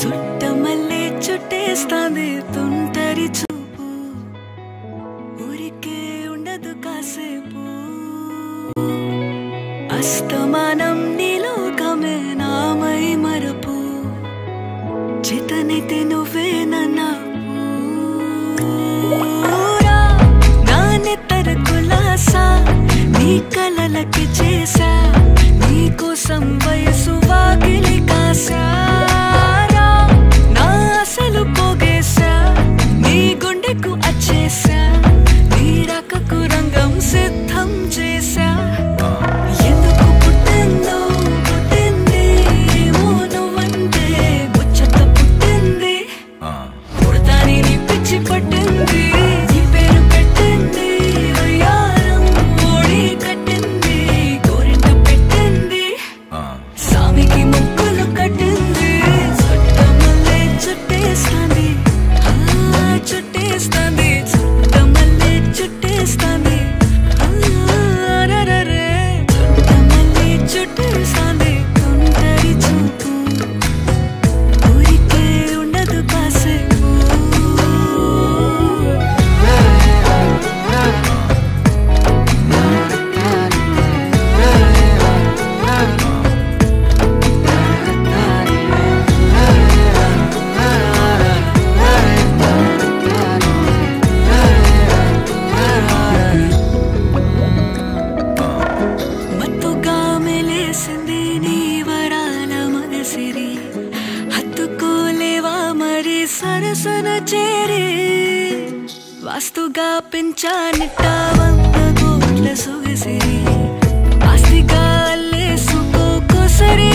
చుట్టమల్లే చుట్టేస్తాంది తుంటరి చూపు ఊరికే ఉండదు కాసేపు అస్తమానం నీలోకమే నామై మరపు చేతనైతే నువ్వే నన్నా నానెత్తర కులాసా నీ కలలకి చేసా నీ కోసం వయసు వాకిలి కాసా నా అసలు పోగేసా నీ గుండెకు అచ్చేసా నీ రకకు రంగం సిద్ధం చేసా ఎందుకు పుట్టిందో పుట్టింది ఏమో నువ్వంటే ముచ్చట పుట్టింది పుడతాని నీ పిచ్చి పట్టింది నీ పేరు పెట్టింది వయ్యారం ఓడి కట్టింది గోరింట పెట్టింది సామికి ముక్కులు కట్టింది చుట్టమల్లే చుట్టేస్తాంది చుట్టేస్తాంది చుట్టమల్లే చుట్టేస్తాంది అరరరే చుట్టమల్లే చుట్టేస్తాంది తుంటరి చూపు ఊరికే ఉండదు కాసేపు మత్తుగా మెలేసింది నీ వరాల మనసిరి హత్తుకోలేవా మరి సరసన చేరి వాస్తుగా పెంచానిట్ట 100 కోట్ల సొగసిరి ఆస్తిగా అల్లేసుకో సరి